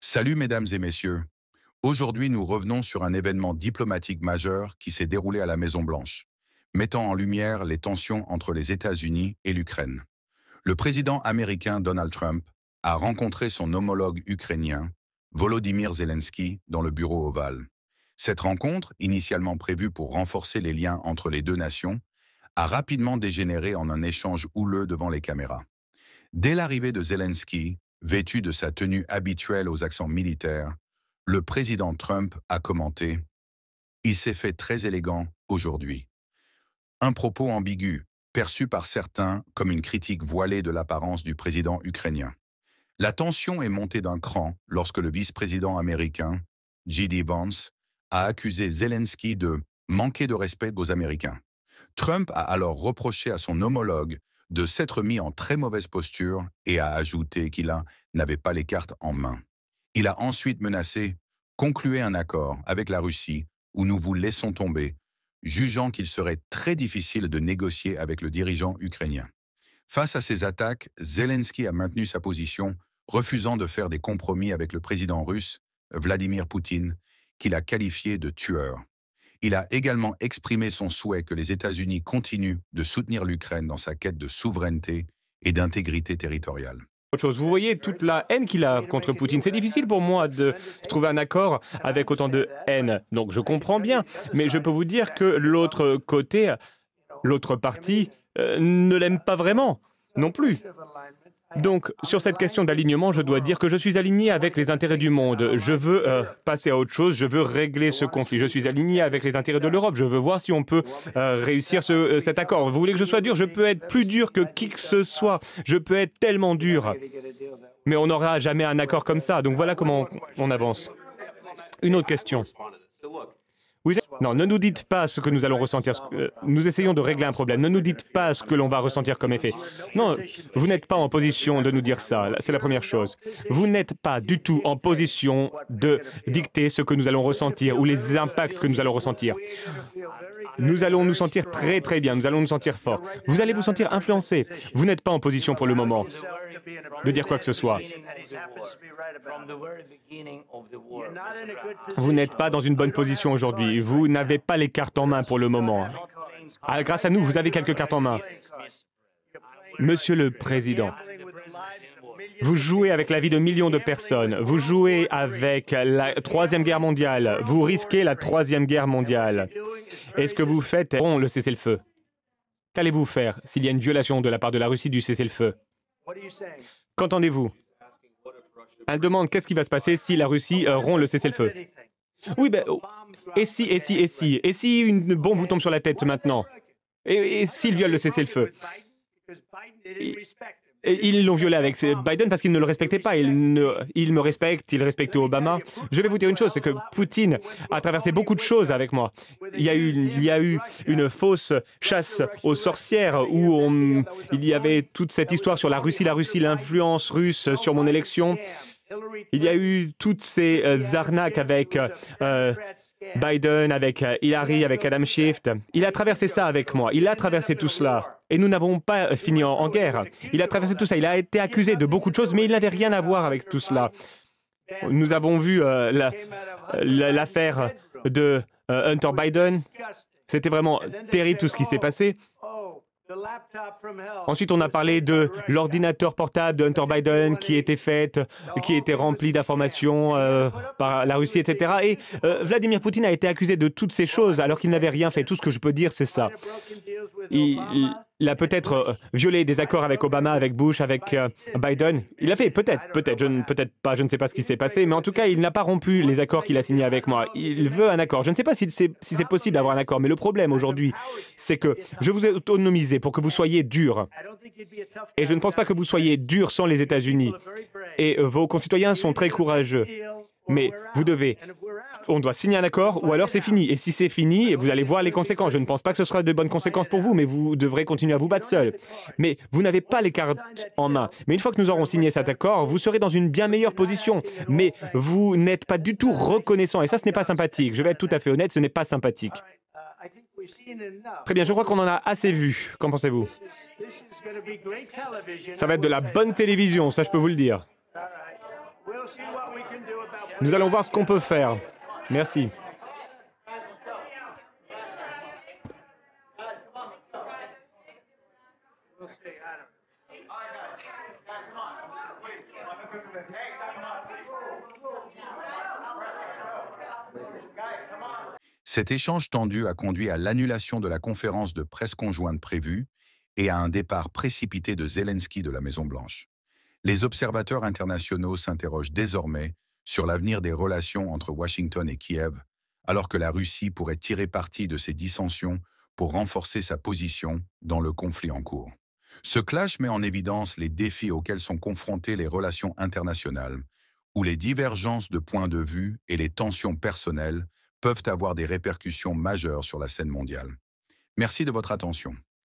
Salut mesdames et messieurs. Aujourd'hui, nous revenons sur un événement diplomatique majeur qui s'est déroulé à la Maison-Blanche, mettant en lumière les tensions entre les États-Unis et l'Ukraine. Le président américain Donald Trump a rencontré son homologue ukrainien, Volodymyr Zelensky, dans le bureau ovale. Cette rencontre, initialement prévue pour renforcer les liens entre les deux nations, a rapidement dégénéré en un échange houleux devant les caméras. Dès l'arrivée de Zelensky, vêtu de sa tenue habituelle aux accents militaires, le président Trump a commenté « Il s'est fait très élégant aujourd'hui ». Un propos ambigu, perçu par certains comme une critique voilée de l'apparence du président ukrainien. La tension est montée d'un cran lorsque le vice-président américain, J.D. Vance, a accusé Zelensky de manquer de respect aux Américains. Trump a alors reproché à son homologue de s'être mis en très mauvaise posture et a ajouté qu'il n'avait pas les cartes en main. Il a ensuite menacé « Concluez un accord avec la Russie où nous vous laissons tomber », jugeant qu'il serait très difficile de négocier avec le dirigeant ukrainien. Face à ces attaques, Zelensky a maintenu sa position, refusant de faire des compromis avec le président russe, Vladimir Poutine, qu'il a qualifié de tueur. Il a également exprimé son souhait que les États-Unis continuent de soutenir l'Ukraine dans sa quête de souveraineté et d'intégrité territoriale. Autre chose. Vous voyez toute la haine qu'il a contre Poutine. C'est difficile pour moi de trouver un accord avec autant de haine. Donc je comprends bien, mais je peux vous dire que l'autre côté, l'autre partie, ne l'aime pas vraiment non plus. Donc, sur cette question d'alignement, je dois dire que je suis aligné avec les intérêts du monde. Je veux passer à autre chose, je veux régler ce conflit. Je suis aligné avec les intérêts de l'Europe. Je veux voir si on peut réussir cet accord. Vous voulez que je sois dur? Je peux être plus dur que qui que ce soit. Je peux être tellement dur. Mais on n'aura jamais un accord comme ça. Donc voilà comment on avance. Une autre question. Oui, non, ne nous dites pas ce que nous allons ressentir. Nous essayons de régler un problème. Ne nous dites pas ce que l'on va ressentir comme effet. Non, vous n'êtes pas en position de nous dire ça. C'est la première chose. Vous n'êtes pas du tout en position de dicter ce que nous allons ressentir ou les impacts que nous allons ressentir. Nous allons nous sentir très très bien. Nous allons nous sentir forts. Vous allez vous sentir influencé. Vous n'êtes pas en position pour le moment de dire quoi que ce soit. Vous n'êtes pas dans une bonne position aujourd'hui. Vous n'avez pas les cartes en main pour le moment. Ah, grâce à nous, vous avez quelques cartes en main. Monsieur le Président, vous jouez avec la vie de millions de personnes. Vous jouez avec la Troisième Guerre mondiale. Vous risquez la Troisième Guerre mondiale. Est-ce que vous faites le cessez-le-feu? Qu'allez-vous faire s'il y a une violation de la part de la Russie du cessez-le-feu? Qu'entendez-vous? Elle demande qu'est-ce qui va se passer si la Russie rompt le cessez-le-feu. Oui, ben, et si une bombe vous tombe sur la tête maintenant? Et s'il viole le cessez-le-feu? Ils l'ont violé avec Biden parce qu'il ne le respectait pas. Il me respecte, il respectait Obama. Je vais vous dire une chose, c'est que Poutine a traversé beaucoup de choses avec moi. Il y a eu une fausse chasse aux sorcières où il y avait toute cette histoire sur la Russie, l'influence russe sur mon élection. Il y a eu toutes ces arnaques avec Biden, avec Hillary, avec Adam Schiff. Il a traversé ça avec moi. Il a traversé tout cela. Et nous n'avons pas fini en guerre. Il a traversé tout ça. Il a été accusé de beaucoup de choses, mais il n'avait rien à voir avec tout cela. Nous avons vu l'affaire de Hunter Biden. C'était vraiment terrible tout ce qui s'est passé. Ensuite, on a parlé de l'ordinateur portable de Hunter Biden qui était rempli d'informations par la Russie, etc. Et Vladimir Poutine a été accusé de toutes ces choses alors qu'il n'avait rien fait. Tout ce que je peux dire, c'est ça. Il a peut-être violé des accords avec Obama, avec Bush, avec Biden. Il a fait, peut-être pas, je ne sais pas ce qui s'est passé, mais en tout cas, il n'a pas rompu les accords qu'il a signés avec moi. Il veut un accord. Je ne sais pas si c'est possible d'avoir un accord, mais le problème aujourd'hui, c'est que je vous ai autonomisé pour que vous soyez dur. Et je ne pense pas que vous soyez dur sans les États-Unis. Et vos concitoyens sont très courageux. Mais on doit signer un accord ou alors c'est fini. Et si c'est fini, vous allez voir les conséquences. Je ne pense pas que ce sera de bonnes conséquences pour vous, mais vous devrez continuer à vous battre seul. Mais vous n'avez pas les cartes en main. Mais une fois que nous aurons signé cet accord, vous serez dans une bien meilleure position. Mais vous n'êtes pas du tout reconnaissant. Et ça, ce n'est pas sympathique. Je vais être tout à fait honnête, ce n'est pas sympathique. Très bien, je crois qu'on en a assez vu. Qu'en pensez-vous? Ça va être de la bonne télévision, ça je peux vous le dire. Nous allons voir ce qu'on peut faire. Merci. Cet échange tendu a conduit à l'annulation de la conférence de presse conjointe prévue et à un départ précipité de Zelensky de la Maison-Blanche. Les observateurs internationaux s'interrogent désormais sur l'avenir des relations entre Washington et Kiev, alors que la Russie pourrait tirer parti de ces dissensions pour renforcer sa position dans le conflit en cours. Ce clash met en évidence les défis auxquels sont confrontées les relations internationales, où les divergences de points de vue et les tensions personnelles peuvent avoir des répercussions majeures sur la scène mondiale. Merci de votre attention.